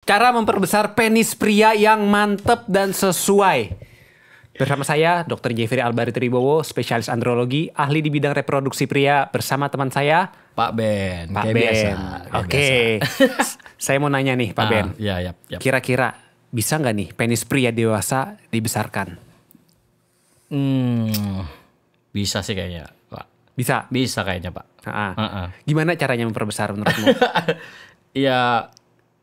Cara memperbesar penis pria yang mantep dan sesuai. Bersama saya, Dr. Jeffrey Albari Tribowo, spesialis andrologi, ahli di bidang reproduksi pria, bersama teman saya, Pak Ben. Pak Kayak Ben. biasa, Oke, saya mau nanya nih, Pak Ben. Iya. Kira-kira bisa nggak nih penis pria dewasa dibesarkan? Bisa sih kayaknya, Pak. Bisa? Bisa kayaknya, Pak. Gimana caranya memperbesar menurutmu? Iya,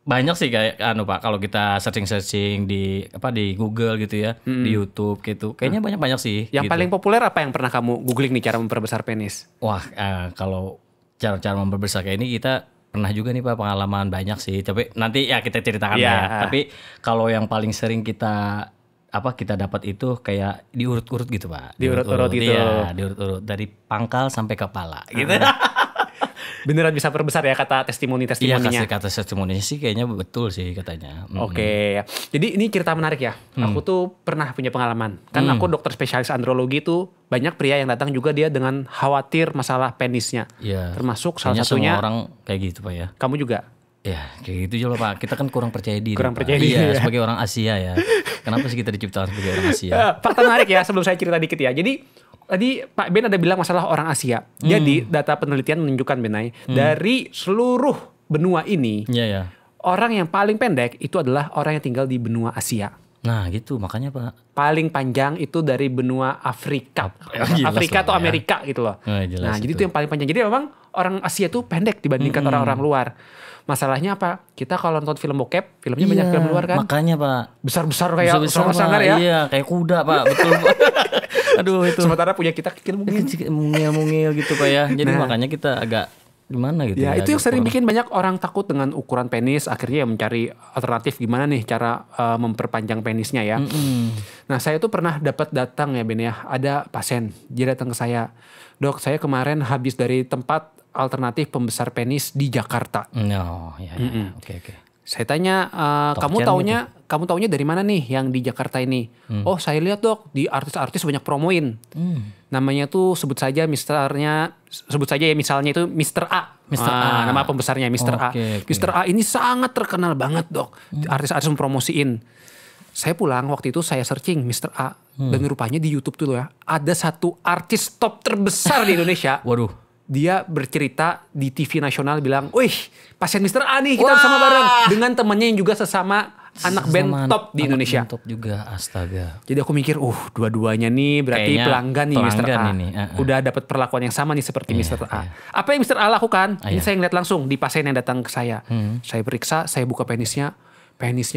banyak sih kayak Pak, kalau kita searching di Google gitu ya, di YouTube gitu. Kayaknya banyak sih. Yang gitu. paling populer apa yang pernah kamu googling nih cara memperbesar penis? Wah, kalau cara-cara memperbesar kayak ini kita pernah juga nih Pak, pengalaman banyak sih. Tapi nanti ya kita ceritakan lah ya. Tapi kalau yang paling sering kita dapat itu kayak diurut-urut gitu Pak. Diurut-urut gitu. Iya, diurut-urut dari pangkal sampai kepala gitu. Beneran bisa perbesar ya kata testimoninya? Iya, kata testimoninya sih kayaknya betul sih katanya. Oke. Jadi ini cerita menarik ya. Aku tuh pernah punya pengalaman. Kan aku dokter spesialis andrologi tuh banyak pria yang datang juga dia dengan khawatir masalah penisnya. Iya. Termasuk salah kayaknya satunya semua orang kayak gitu Pak ya. kamu juga. Ya kayak gitu juga Pak. Kita kan kurang percaya diri. Kurang Pak. percaya diri, Iya, ya. sebagai orang Asia ya. Kenapa sih kita diciptakan sebagai orang Asia? Fakta menarik ya sebelum saya cerita dikit ya. Jadi tadi Pak Ben ada bilang masalah orang Asia. Jadi data penelitian menunjukkan Benai dari seluruh benua ini Iya. orang yang paling pendek itu adalah orang yang tinggal di benua Asia. Nah gitu makanya Pak. Paling panjang itu dari benua Afrika. Jelas Afrika atau lah ya. Amerika gitu loh. Jelas Nah jadi itu. itu yang paling panjang. Jadi memang orang Asia tuh pendek dibandingkan orang-orang luar. Masalahnya apa? Kita kalau nonton film bokep, filmnya banyak film luar kan? Makanya Pak. Besar-besar kayak Besar-besar, sanggar Pak. ya. Iya kayak kuda Pak. Betul Pak. Aduh itu. Sementara punya kita kecil mungkin. Mungil gitu Pak ya. Jadi Nah. makanya kita agak gimana gitu Ya ya. itu yang agak sering kurang. bikin banyak orang takut dengan ukuran penis. Akhirnya ya mencari alternatif gimana nih cara memperpanjang penisnya ya. Nah saya tuh pernah dapat datang ya Ben ya. Ada pasien dia datang ke saya. Dok saya kemarin habis dari tempat alternatif pembesar penis di Jakarta. Oh ya. Oke. Saya tanya, kamu taunya dari mana nih yang di Jakarta ini? Oh saya lihat dok di artis-artis banyak promoin. Namanya tuh sebut saja ya misalnya itu Mr. A. Mr. A. Nama pembesarnya Mr. A. Oke. Mr. A ini sangat terkenal banget dok. Artis-artis mempromosiin. Saya pulang waktu itu saya searching Mr. A. Dan rupanya di YouTube tuh ya ada satu artis top terbesar di Indonesia. Waduh. Dia bercerita di TV nasional bilang, wih pasien Mr. A nih kita bersama bareng. Dengan temannya yang juga sesama anak band top di Indonesia. Top juga, astaga. Jadi aku mikir, dua-duanya nih berarti Kayaknya pelanggan nih Mr. A. ini, Udah dapat perlakuan yang sama nih seperti Mr. A. Apa yang Mr. A lakukan? Ini saya ngeliat langsung di pasien yang datang ke saya. Saya periksa, saya buka penisnya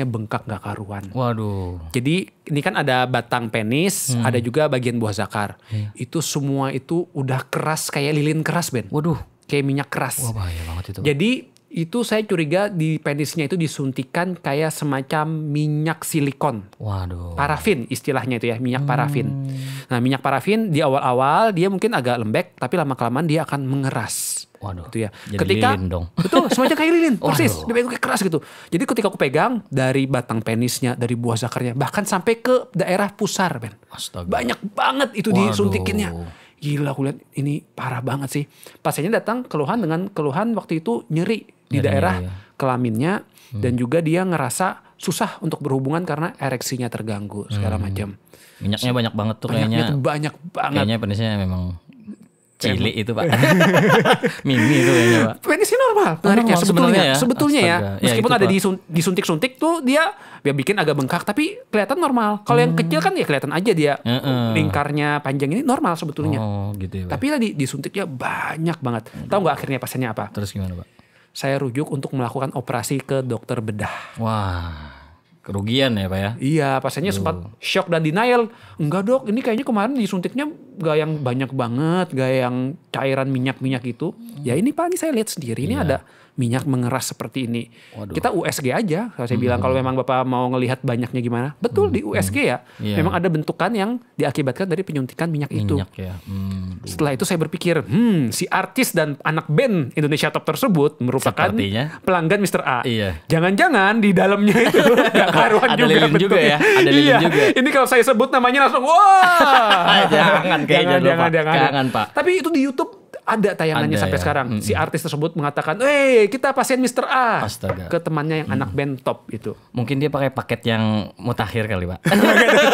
bengkak gak karuan. Waduh. Jadi ini kan ada batang penis, ada juga bagian buah zakar. Itu semua itu udah keras kayak lilin keras Ben. Waduh. Kayak minyak keras. Wah bahaya banget itu. Jadi itu saya curiga di penisnya itu disuntikan kayak semacam minyak silikon. Waduh. Parafin istilahnya itu ya, minyak parafin. Nah minyak parafin di awal-awal dia mungkin agak lembek, tapi lama-kelamaan dia akan mengeras. Waduh. Gitu ya. Jadi lilin dong. Betul, semacam kayak lilin, persis. Waduh. Dia pegang kayak keras gitu. Jadi ketika aku pegang dari batang penisnya, dari buah zakarnya, bahkan sampai ke daerah pusar, Ben. Astaga. Banyak banget itu Waduh. disuntikinnya. Gila aku lihat ini parah banget sih. Pasiennya datang keluhan waktu itu nyeri di daerah kelaminnya dan juga dia ngerasa susah untuk berhubungan karena ereksinya terganggu segala macam. Minyaknya banyak banget tuh Minyaknya kayaknya. tuh banyak banget. Kayaknya penisnya memang cilik itu Pak. Mini itu kayaknya Pak. Penisnya normal, menariknya normal sebetulnya sebenarnya ya? ya. Astaga. Meskipun Ya, itu, ada Pak. disuntik-suntik tuh dia bikin agak bengkak tapi kelihatan normal. Kalau yang kecil kan ya kelihatan aja dia lingkarnya panjang ini normal sebetulnya. Oh gitu ya Pak. Tapi lah disuntiknya banyak banget. Tahu nggak akhirnya pasiennya apa? Terus gimana Pak? Saya rujuk untuk melakukan operasi ke dokter bedah. Wah. Kerugian ya Pak ya? Iya, pasiennya sempat shock dan denial. Enggak dok, ini kayaknya kemarin disuntiknya gak yang banyak banget, gak yang cairan minyak-minyak gitu. Ya ini Pak, ini saya lihat sendiri, ini ada minyak mengeras seperti ini. Waduh. Kita USG aja, kalau saya bilang kalau memang Bapak mau ngelihat banyaknya gimana. Betul di USG ya, Iya. memang ada bentukan yang diakibatkan dari penyuntikan minyak itu. Minyak ya. Setelah itu saya berpikir, si artis dan anak band Indonesia top tersebut merupakan Sepertinya. pelanggan Mr. A. Iya. Jangan-jangan di dalamnya itu gak karuan Ada juga lilin juga bentuknya. ya, ada lilin Iya. juga. Ini kalau saya sebut namanya langsung, wah. Jangan kayaknya dulu, Pak. Jangan, Pak. Tapi itu di YouTube Ada tayangannya Ada sampai ya? sekarang. Si artis tersebut mengatakan, kita pasien Mr. A. Astaga. Ke temannya yang anak band top itu. Mungkin dia pakai paket yang mutakhir kali Pak.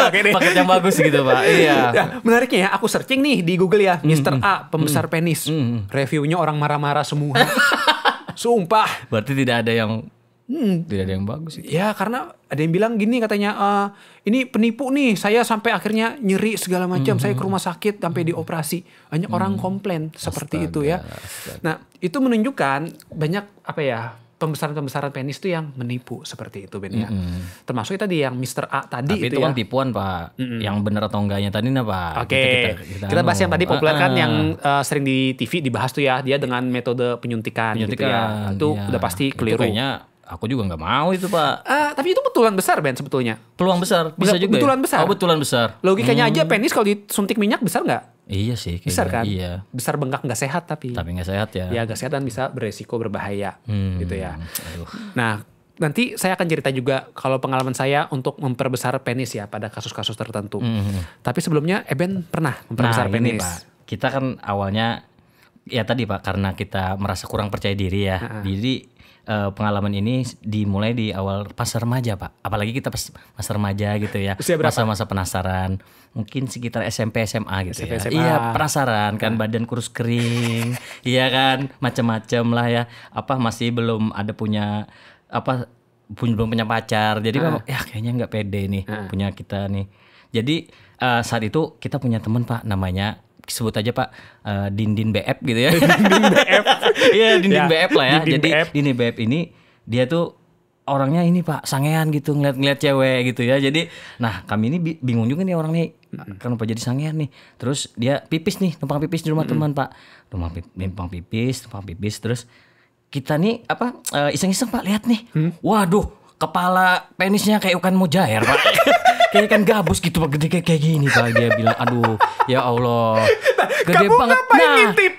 Oke deh. Paket yang bagus gitu Pak. Iya. Ya, menariknya ya, aku searching nih di Google ya, Mr. A, pembesar penis. Reviewnya orang marah-marah semua. Sumpah. Berarti tidak ada yang bagus. Ya karena ada yang bilang gini katanya, ini penipu nih, saya sampai akhirnya nyeri segala macam, saya ke rumah sakit sampai dioperasi. Banyak orang komplain seperti itu ya. Nah itu menunjukkan banyak pembesaran-pembesaran penis itu yang menipu seperti itu Ben ya. Termasuk tadi yang Mr. A tadi. Tapi itu itu ya. kan tipuan Pak. Yang benar atau enggaknya tadi Pak. Oke, kita bahas yang tadi populer kan yang sering di TV dibahas tuh ya, dia dengan metode penyuntikan gitu ya. Itu udah pasti keliru. Itu kayaknya aku juga nggak mau itu Pak. Tapi itu betulan besar Ben sebetulnya. Peluang besar bisa juga. Betulan besar. Oh betulan besar. Logikanya aja penis kalau disuntik minyak besar nggak? Iya sih. Besar kan? Iya. Besar bengkak nggak sehat tapi. Tapi nggak sehat ya. Ya nggak sehat dan bisa beresiko berbahaya gitu ya. Aduh. Nah nanti saya akan cerita juga kalau pengalaman saya untuk memperbesar penis ya pada kasus-kasus tertentu. Tapi sebelumnya Eben pernah memperbesar ini, penis. Pak. Kita kan awalnya ya tadi Pak karena kita merasa kurang percaya diri ya. Jadi pengalaman ini dimulai di awal pas remaja Pak. Apalagi kita pas masa remaja gitu ya. Masa-masa penasaran. Mungkin sekitar SMP SMA gitu SMP, ya. SMA. Iya penasaran kan badan kurus kering. Iya kan macam-macam lah ya. Masih belum ada punya belum punya pacar. Jadi memang ya kayaknya nggak pede nih punya kita nih. Jadi saat itu kita punya teman Pak namanya sebut aja Pak Dindin BF gitu ya. Dindin BF. Iya Dindin BF lah ya. Dindin Jadi BF. Dindin BF ini dia tuh orangnya ini Pak sangean gitu ngeliat cewek gitu ya. Jadi nah kami ini bingung juga nih orang nih kenapa jadi sangean nih. Terus dia pipis nih numpang pipis di rumah teman Pak. Numpang pipis terus kita nih iseng-iseng Pak lihat nih. Waduh kepala penisnya kayak ikan mujair Pak. Kayak ikan gabus gitu Pak, gede kayak gini Pak. Dia bilang aduh ya Allah gede Kamu banget.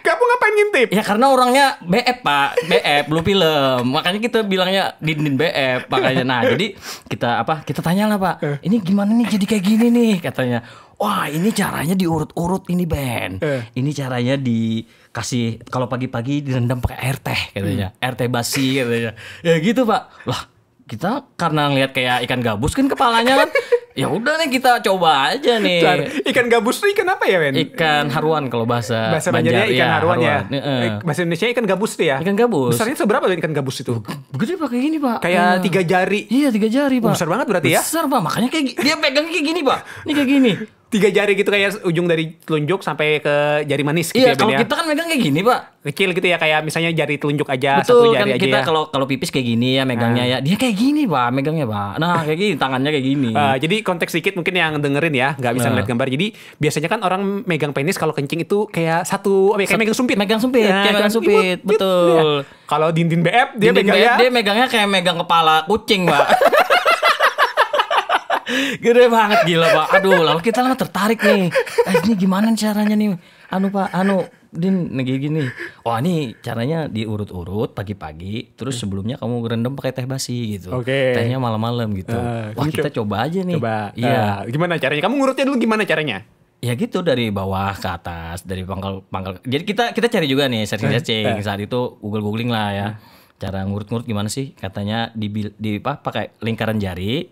Kamu ngapain ngintip? Ya karena orangnya BF Pak, BF Blue Film. Makanya kita bilangnya Dindin BF makanya. Nah jadi kita tanya lah Pak, ini gimana nih jadi kayak gini nih katanya. Wah ini caranya diurut-urut ini Ben. Ini caranya dikasih kalau pagi-pagi direndam pakai air teh katanya. Air teh basi katanya. Ya gitu Pak. Lah kita karena ngelihat kayak ikan gabus kan kepalanya kan. Ya udah nih kita coba aja nih. Ikan gabus itu ikan apa ya Ben? Ikan haruan kalau bahasa Banjarnya ikan haruan ya. Heeh. Bahasa Indonesia ikan gabus tuh ya. Ikan gabus. Besarnya seberapa Ben ikan gabus itu? Gede Pak kayak gini Pak. Kayak 3 jari. Iya 3 jari Pak. Besar banget berarti ya? Besar Pak makanya dia pegangnya kayak gini Pak. Ini kayak gini. 3 jari gitu kayak ujung dari telunjuk sampai ke jari manis gitu ya Iya Ben kalau ya. kita kan megang kayak gini Pak. Kecil gitu ya kayak misalnya jari telunjuk aja. Betul Satu jari kan aja kita ya. kalau pipis kayak gini ya megangnya ya. Dia kayak gini Pak megangnya Pak. Nah kayak gini tangannya kayak gini. Jadi konteks sedikit mungkin yang dengerin ya nggak bisa ngeliat gambar. Jadi biasanya kan orang megang penis kalau kencing itu kayak kayak megang sumpit. Megang sumpit, Nah, kayak megang kan, sumpit, imut, betul. Ya. Kalau Dindin BF dia Dindin megangnya BF, dia megangnya kayak megang kepala kucing Pak. Gede banget gila Pak. Aduh lalu kita lah tertarik nih. Ini gimana caranya nih? Pak, Din kayak gini. Wah ini caranya diurut-urut pagi-pagi. Terus sebelumnya kamu rendam pakai teh basi gitu. Tehnya malam-malam gitu. Wah kita coba aja nih. Iya. Gimana caranya? Kamu ngurutnya dulu gimana caranya? Ya gitu dari bawah ke atas, dari pangkal. Jadi kita cari juga nih searching. Saat itu googling lah ya. Cara ngurut-ngurut gimana sih? Katanya pakai lingkaran jari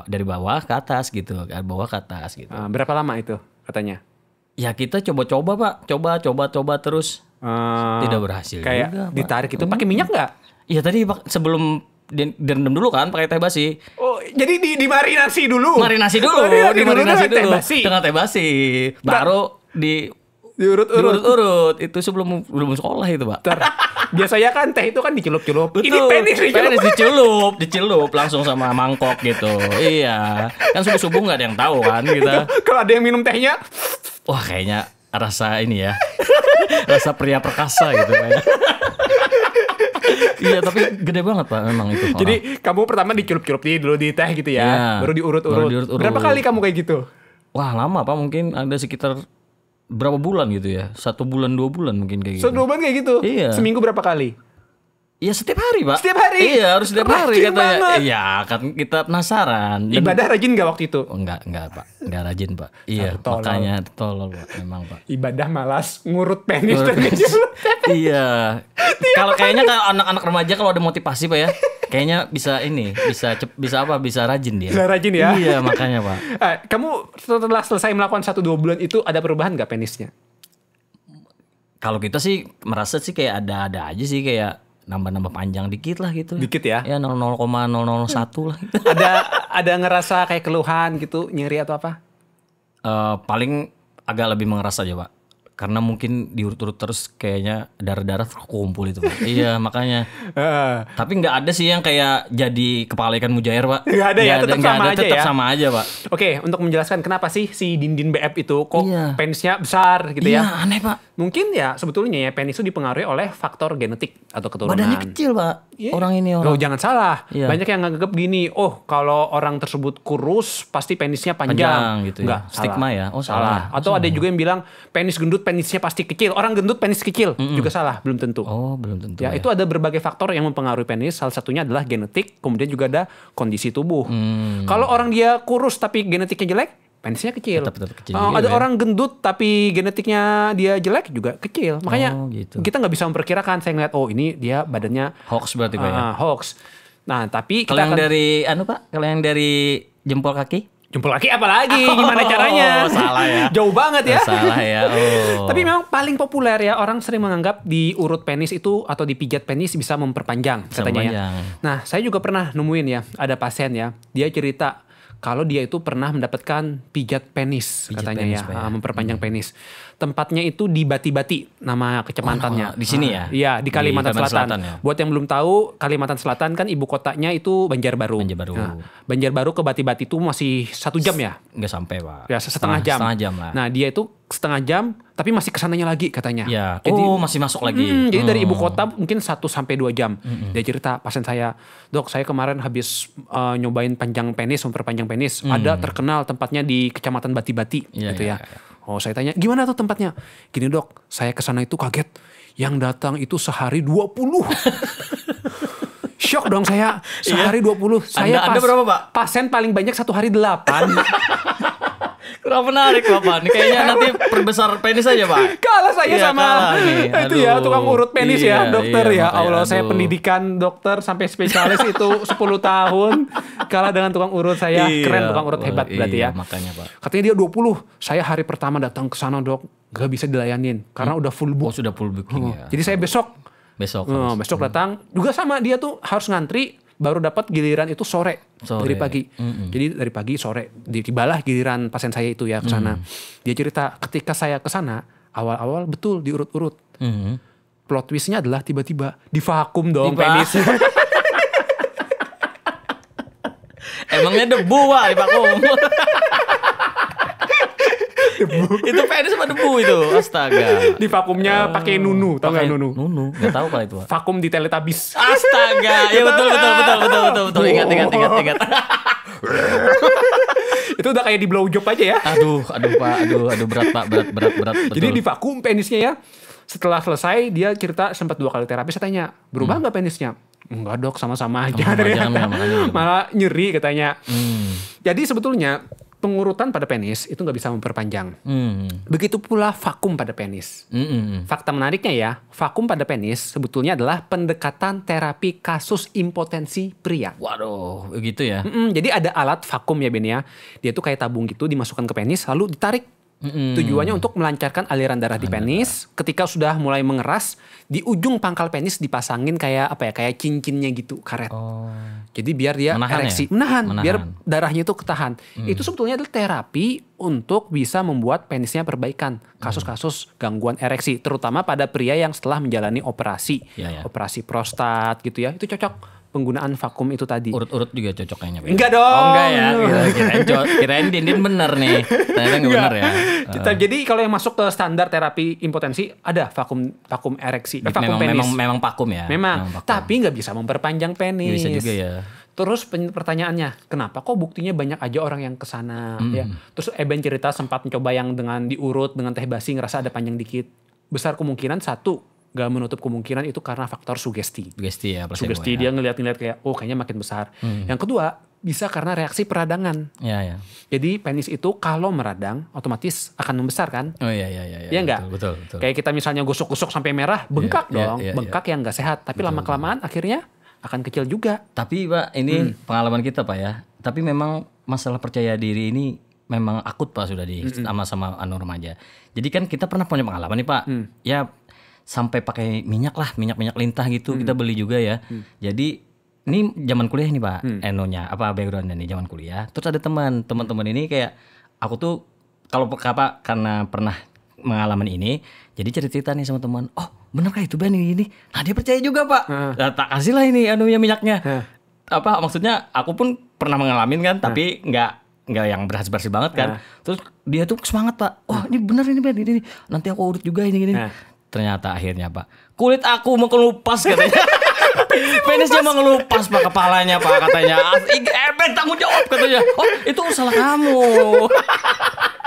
dari bawah ke atas gitu, dari bawah ke atas gitu. Berapa lama itu katanya? Ya kita coba-coba Pak, coba terus tidak berhasil. Kayak juga, ditarik itu pakai minyak nggak? Iya tadi Pak sebelum direndam dulu kan pakai teh basi. Oh jadi dimarinasi dulu? Dimarinasi dulu dengan teh basi. Baru diurut-urut itu sebelum sekolah itu Pak. Biasanya kan teh itu kan dicelup-celup. Betul. Ini penis dicelup langsung sama mangkok gitu. Iya. Kan subuh-subuh nggak ada yang tahu kan kita. Kalau ada yang minum tehnya, wah kayaknya rasa ini ya. Rasa pria perkasa gitu kayak. Iya tapi gede banget Pak memang itu. Jadi kamu pertama dicelup-celup dulu di teh gitu ya. Iya. Baru diurut-urut. Berapa kali kamu kayak gitu? Wah lama Pak mungkin ada sekitar berapa bulan gitu ya? 1 bulan 2 bulan mungkin kayak gitu. 1-2 bulan kayak gitu? Iya. Seminggu berapa kali? Iya setiap hari Pak. Setiap hari? Iya harus setiap hari Rajin katanya. banget. Iya kan kita penasaran. Ibadah rajin gak waktu itu? Oh, enggak Pak. Enggak rajin Pak. Iya Tolol. makanya tolol Pak. Memang Pak. Ibadah malas ngurut penis Ngurut dari penis. kecil. Iya. Kalau kayaknya kalau anak-anak remaja kalau ada motivasi Pak ya, kayaknya bisa bisa rajin dia. Bisa rajin ya? Iya makanya Pak. Kamu setelah selesai melakukan 1-2 bulan itu ada perubahan gak penisnya? Kalau kita sih merasa sih kayak ada aja sih kayak nambah panjang dikit lah gitu. Dikit ya? Ya 0,001 lah. Gitu. Ada ngerasa kayak keluhan gitu, nyeri atau apa? Paling agak lebih mengeras aja Pak. Karena mungkin diurut-urut terus kayaknya darah-darah terkumpul itu Pak. Iya makanya. Tapi nggak ada sih yang kayak jadi kepala ikan mujair Pak. Nggak ada ya, tetap sama aja ya? sama aja Pak. Oke, untuk menjelaskan kenapa sih si Dindin BF itu kok Iya. penisnya besar gitu ya? Iya aneh Pak. Mungkin ya sebetulnya ya penis itu dipengaruhi oleh faktor genetik atau keturunan. Badannya kecil Pak. Iya. Orang ini Loh, jangan salah. Iya. Banyak yang nganggep gini, oh kalau orang tersebut kurus pasti penisnya panjang. Panjang gitu ya. Enggak, Stigma salah. ya? Oh, salah. Atau ada juga yang bilang penis gendut penisnya pasti kecil. Orang gendut penis kecil juga salah, belum tentu. Oh belum tentu Ya, itu ada berbagai faktor yang mempengaruhi penis. Salah satunya adalah genetik, kemudian juga ada kondisi tubuh. Kalau orang dia kurus tapi genetiknya jelek, penisnya kecil. Tetap kecil Ada juga ya. orang gendut tapi genetiknya dia jelek juga kecil. Makanya gitu. kita nggak bisa memperkirakan. Saya ngeliat, oh ini dia badannya Hoax berarti Pak ya. hoax. Nah, tapi Kalau kita yang akan dari Pak, kalau yang dari jempol kaki? jempol kaki apa lagi? Gimana caranya? Salah ya. Jauh banget ya. Salah ya. Oh. Tapi memang paling populer ya, orang sering menganggap diurut penis itu atau dipijat penis bisa memperpanjang katanya ya. memperpanjang. Nah, saya juga pernah nemuin ya, ada pasien ya, dia cerita kalau dia itu pernah mendapatkan pijat penis katanya penis, ya, Pak ya. memperpanjang penis. Tempatnya itu di Bati-Bati, nama kecamatannya. di sini ya? Iya, di Kalimantan Selatan. Ya? Buat yang belum tahu, Kalimantan Selatan kan ibu kotanya itu Banjarbaru. Banjarbaru. Nah, Banjarbaru ke Bati-Bati itu masih 1 jam ya? Nggak sampai Pak. Ya, setengah jam. Setengah jam lah. Nah, dia itu setengah jam, tapi masih kesananya lagi katanya. Ya. Jadi, Masih masuk lagi. jadi dari ibu kota mungkin 1-2 jam. Dia cerita, pasien saya, dok saya kemarin habis nyobain panjang penis, memperpanjang penis. Ada terkenal tempatnya di kecamatan Bati-Bati Iya, gitu iya, ya. Oh, saya tanya, gimana tuh tempatnya? Gini dok, saya kesana itu kaget. Yang datang itu sehari 20. Shock dong saya, sehari 20. Saya Anda berapa, Pak? Pasien paling banyak 1 hari 8. Kurang menarik Bapak. Nih kayaknya nanti perbesar penis aja Pak. Kalah saya Iya, sama kalah nih. itu ya Aduh. tukang urut penis Iya, ya dokter iya, ya. makanya, Allah saya aduh. pendidikan dokter sampai spesialis itu 10 tahun. Kalah dengan tukang urut saya. Iya, Keren tukang urut hebat berarti iya, ya. makanya Pak. Katanya dia 20. Saya hari pertama datang ke sana dok, gak bisa dilayanin karena udah full Oh book. sudah full booking ya. Jadi saya besok Besok. besok datang juga sama dia tuh harus ngantri, baru dapat giliran itu sore. Dari pagi. Jadi dari pagi sore tibalah giliran pasien saya itu ya ke sana. Dia cerita ketika saya ke sana awal-awal betul diurut-urut. Plot twistnya adalah tiba-tiba divakum dong penis. Emangnya debu Pak di vakum. Itu penis sama debu itu. Astaga. Divakumnya pakai nunu, tahu nggak nunu? Nunu. Nggak tahu Pak itu Pak. Vakum di Teletubbies. Astaga. Ya betul. Ingat. Itu udah kayak di blowjob aja ya. Aduh Pak. Aduh berat Pak. Berat. Betul. Jadi divakum penisnya ya. Setelah selesai dia cerita sempat 2 kali terapi. Saya tanya, berubah nggak penisnya? Enggak dok, sama-sama aja. Malah nyeri katanya. Jadi sebetulnya pengurutan pada penis itu nggak bisa memperpanjang. Begitu pula vakum pada penis. Fakta menariknya ya, vakum pada penis sebetulnya adalah pendekatan terapi kasus impotensi pria. Waduh, begitu ya. Jadi ada alat vakum ya Ben ya. Dia tuh kayak tabung gitu dimasukkan ke penis lalu ditarik. Tujuannya untuk melancarkan aliran darah di penis. Ketika sudah mulai mengeras, di ujung pangkal penis dipasangin kayak apa ya, kayak cincinnya gitu, karet. Jadi biar dia Menahan ereksi, ya? menahan, Menahan. biar darahnya itu ketahan. Itu sebetulnya adalah terapi untuk bisa membuat penisnya perbaikan. Kasus-kasus gangguan ereksi, terutama pada pria yang setelah menjalani operasi, Ya. operasi prostat gitu ya. Itu cocok penggunaan vakum itu tadi. Urut-urut juga cocok kayaknya. Pak. Enggak dong. Oh enggak ya. Kirain Dindin bener nih. Ternyata enggak bener ya. Jadi kalau yang masuk ke standar terapi impotensi ada vakum ereksi, vakum penis. Memang vakum ya. Memang, vakum. tapi nggak bisa memperpanjang penis. Bisa juga ya. Terus pertanyaannya, kenapa kok buktinya banyak aja orang yang kesana ya? Terus Eben cerita sempat mencoba yang dengan diurut dengan teh basi ngerasa ada panjang dikit. Besar kemungkinan satu nggak menutup kemungkinan itu karena faktor sugesti. Sugesti ya, placebo Sugesti ya. dia ngeliat kayak kayaknya makin besar. Yang kedua bisa karena reaksi peradangan. Ya. Jadi penis itu kalau meradang otomatis akan membesar kan? Oh iya. Iya nggak? Betul. Kayak kita misalnya gosok-gosok sampai merah, bengkak dong. Iya. Bengkak yang nggak sehat. Tapi lama-kelamaan akhirnya akan kecil juga. Tapi Pak, ini pengalaman kita Pak ya. Tapi memang masalah percaya diri ini memang akut Pak sudah di sama remaja. Jadi kan kita pernah punya pengalaman nih Pak. Ya sampai pakai minyak lintah gitu kita beli juga ya. Jadi ini zaman kuliah nih Pak, enonya apa backgroundnya nih zaman kuliah. Terus ada teman-teman ini kayak aku tuh kalau karena pernah pengalaman ini, jadi cerita nih sama teman. Oh benar kah itu Ben ini? Nah dia percaya juga Pak. Nah, tak kasih lah ini minyaknya. Apa maksudnya? Aku pun pernah mengalami kan, tapi nggak yang berhasil banget kan. Terus dia tuh semangat Pak. Oh ini benar ini Ben ini. Nanti aku urut juga ini. Ternyata akhirnya Pak, kulit aku mau kelupas katanya. Penisnya mau ngelupas Pak kepalanya Pak katanya. Ben tanggung jawab katanya. Oh itu salah kamu.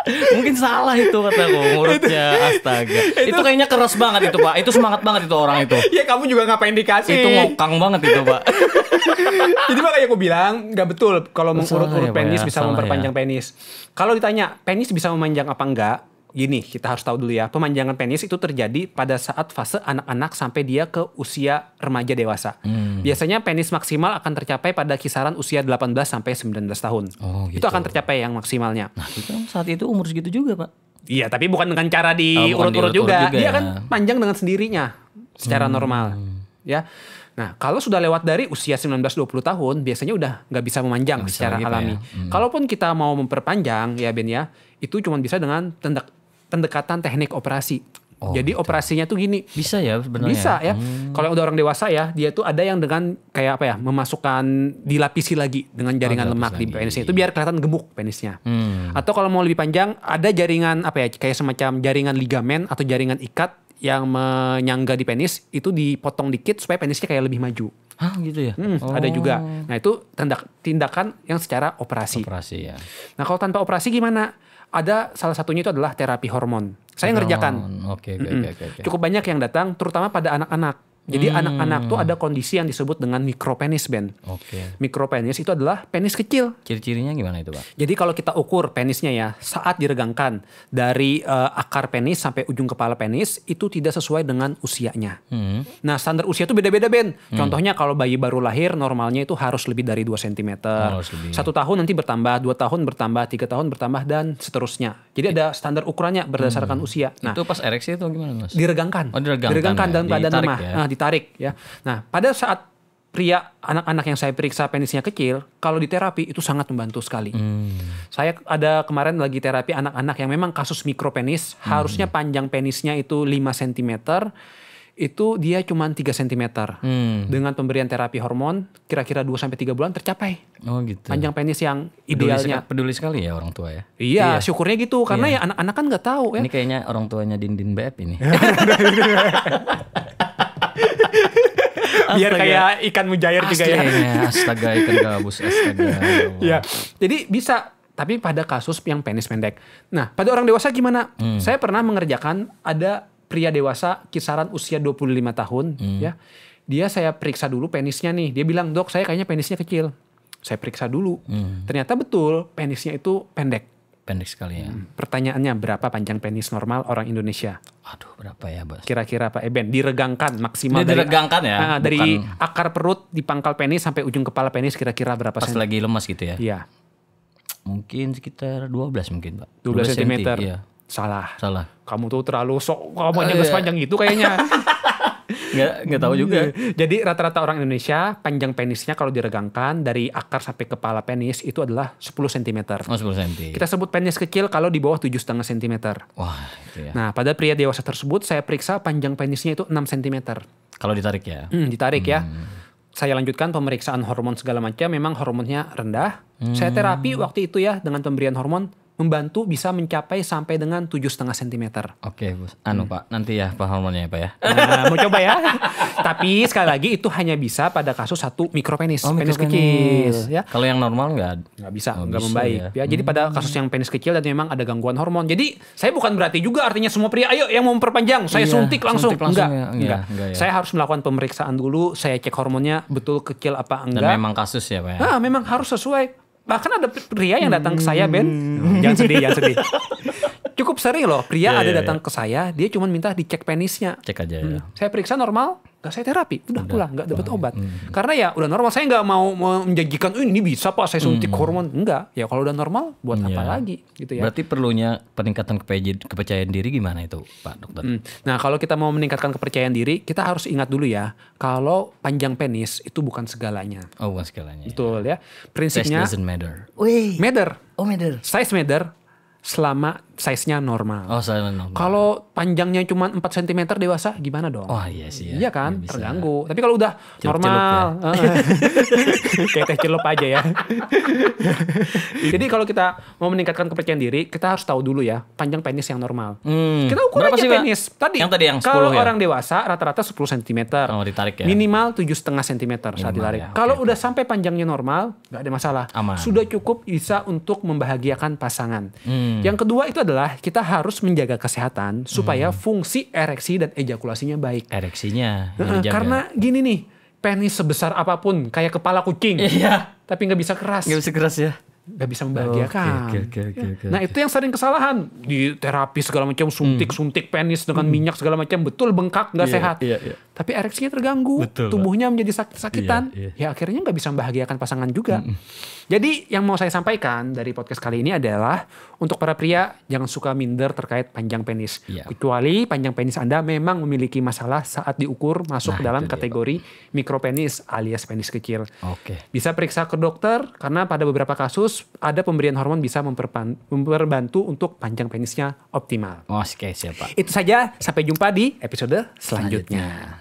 Mungkin salah itu kataku ngurutnya. Astaga. Itu kayaknya keras banget itu Pak. Itu semangat banget itu orang itu. Ya kamu juga ngapain dikasih? Itu ngokang banget itu Pak. Jadi makanya aku bilang nggak betul kalau mengurut-urut penis bisa memperpanjang penis. Kalau ditanya penis bisa memanjang apa enggak? Gini, kita harus tahu dulu ya, pemanjangan penis itu terjadi pada saat fase anak-anak sampai dia ke usia remaja dewasa. Biasanya penis maksimal akan tercapai pada kisaran usia 18 sampai 19 tahun. Oh, gitu. Itu akan tercapai yang maksimalnya. Nah, itu saat itu umur segitu juga, Pak. Iya, tapi bukan dengan cara diurut-urut juga. Dia akan panjang dengan sendirinya secara normal, ya. Nah, kalau sudah lewat dari usia 19-20 tahun, biasanya udah nggak bisa memanjang secara alami. Kalaupun kita mau memperpanjang, ya Ben ya, itu cuma bisa dengan pendekatan teknik operasi. Jadi gitu. Operasinya tuh gini. Bisa ya sebenarnya? Bisa ya. Kalau udah orang dewasa ya, dia tuh ada yang dengan kayak apa ya, memasukkan, dilapisi lagi dengan jaringan lemak di penisnya. Itu biar kelihatan gemuk penisnya. Atau kalau mau lebih panjang, ada jaringan apa ya, kayak semacam jaringan ligamen atau jaringan ikat yang menyangga di penis, itu dipotong dikit supaya penisnya kayak lebih maju. Hah gitu ya? Ada juga. Nah itu tindakan yang secara operasi. Operasi ya. Nah kalau tanpa operasi gimana? Ada salah satunya itu adalah terapi hormon. Saya ngerjakan. Oke. Cukup banyak yang datang, terutama pada anak-anak. Jadi anak-anak tuh ada kondisi yang disebut dengan mikropenis, Ben. Oke. Mikropenis itu adalah penis kecil. Ciri-cirinya gimana itu, Pak? Jadi kalau kita ukur penisnya ya, saat diregangkan dari akar penis sampai ujung kepala penis itu tidak sesuai dengan usianya. Nah, standar usia itu beda-beda, Ben. Contohnya kalau bayi baru lahir normalnya itu harus lebih dari 2 cm. 1 tahun nanti bertambah, 2 tahun bertambah, 3 tahun bertambah dan seterusnya. Jadi ada standar ukurannya berdasarkan usia. Nah, itu pas ereksi itu gimana, Mas? Diregangkan. Oh, diregangkan dalam keadaan lemah. Ya? Ditarik ya. Nah, pada saat pria anak-anak yang saya periksa penisnya kecil, kalau di terapi itu sangat membantu sekali. Saya ada kemarin lagi terapi anak-anak yang memang kasus mikropenis, harusnya panjang penisnya itu 5 cm, itu dia cuma 3 cm. Dengan pemberian terapi hormon, kira-kira 2-3 bulan tercapai. Oh gitu. Panjang penis yang idealnya. Peduli sekali ya orang tua ya. Iya, syukurnya gitu. Karena ya anak-anak kan nggak tahu ya. Ini kayaknya orang tuanya Dindin BF ini. Biar kayak ikan mujair juga ya. Astaga, ikan gabus, astaga. Ya, jadi bisa. Tapi pada kasus yang penis pendek. Nah, pada orang dewasa gimana? Saya pernah mengerjakan ada pria dewasa kisaran usia 25 tahun. Ya, dia saya periksa dulu penisnya nih. Dia bilang, "Dok, saya kayaknya penisnya kecil." Saya periksa dulu. Ternyata betul penisnya itu pendek. Pendek sekali ya. Pertanyaannya, berapa panjang penis normal orang Indonesia? Aduh, berapa ya, Bos? Kira-kira Pak Eben, diregangkan maksimal diregangkan ya? Dari akar perut di pangkal penis sampai ujung kepala penis kira-kira berapa pas lagi lemas gitu ya? Iya. Mungkin sekitar 12 mungkin, Pak. 12 cm. Iya. Salah. Kamu tuh terlalu kamu aja sepanjang itu kayaknya. Nggak tahu juga. Jadi rata-rata orang Indonesia panjang penisnya kalau diregangkan dari akar sampai kepala penis itu adalah 10 cm. Oh, 10 cm. Kita sebut penis kecil kalau di bawah 7,5 cm. Wah, itu ya. Nah, pada pria dewasa tersebut saya periksa panjang penisnya itu 6 cm. Kalau ditarik ya? Ditarik ya. Saya lanjutkan pemeriksaan hormon segala macam, memang hormonnya rendah. Saya terapi waktu itu ya dengan pemberian hormon, membantu bisa mencapai sampai dengan 7,5 cm. Oke, Bos. Pak, nanti ya Pak hormonnya ya Pak ya. Nah, mau coba ya. Tapi sekali lagi itu hanya bisa pada kasus 1 mikropenis, penis kecil ya. Kalau yang normal nggak bisa, nggak membaik ya. Jadi pada kasus yang penis kecil dan memang ada gangguan hormon. Jadi saya bukan berarti juga artinya semua pria ayo yang mau memperpanjang saya suntik langsung. Enggak. Ya. Saya harus melakukan pemeriksaan dulu, saya cek hormonnya betul kecil apa enggak. Dan memang kasus ya Pak ya. Nah, memang harus sesuai. Bahkan ada pria yang datang ke saya, Ben. Jangan sedih. Cukup sering loh, pria ada datang ke saya, dia cuma minta dicek penisnya. Cek aja ya. Saya periksa normal, gak saya terapi, udah pulang, gak dapat obat. Karena ya udah normal, saya gak mau menjanjikan, ini bisa Pak, saya suntik hormon. Enggak, ya kalau udah normal, buat apa lagi gitu ya. Berarti perlunya peningkatan kepercayaan diri gimana itu Pak Dokter? Nah kalau kita mau meningkatkan kepercayaan diri, kita harus ingat dulu ya, kalau panjang penis itu bukan segalanya. Oh bukan segalanya. Betul ya, prinsipnya. Size doesn't matter. Matter. Oh matter. Size matter selama size-nya normal. Oh size normal. Kalau panjangnya cuma 4 cm dewasa gimana dong? Oh iya sih ya. Iya kan, ya, terganggu. Tapi kalau udah normal, kayak teh celup aja ya. Jadi kalau kita mau meningkatkan kepercayaan diri, kita harus tahu dulu ya, panjang penis yang normal. Kita ukur aja penis. Tadi yang 10 kalau ya? orang dewasa rata-rata 10 cm. Oh ditarik ya? Minimal 7,5 cm saat ditarik. Kalau udah sampai panjangnya normal, nggak ada masalah. Aman. Sudah cukup bisa untuk membahagiakan pasangan. Yang kedua itu adalah kita harus menjaga kesehatan supaya fungsi ereksi dan ejakulasinya baik. Ereksinya karena gini nih, penis sebesar apapun kayak kepala kucing, tapi nggak bisa keras. Nggak bisa keras ya. Nggak bisa membahagiakan. Okay. Nah itu yang sering kesalahan di terapi segala macam, suntik penis dengan minyak segala macam, betul bengkak nggak sehat. Tapi ereksinya terganggu, tubuhnya menjadi sakit-sakitan, ya akhirnya nggak bisa membahagiakan pasangan juga. Jadi yang mau saya sampaikan dari podcast kali ini adalah untuk para pria jangan suka minder terkait panjang penis, kecuali panjang penis Anda memang memiliki masalah saat diukur masuk dalam kategori mikropenis alias penis kecil. Bisa periksa ke dokter karena pada beberapa kasus ada pemberian hormon bisa memperbantu untuk panjang penisnya optimal. Oke, siap Pak. Itu saja, sampai jumpa di episode selanjutnya.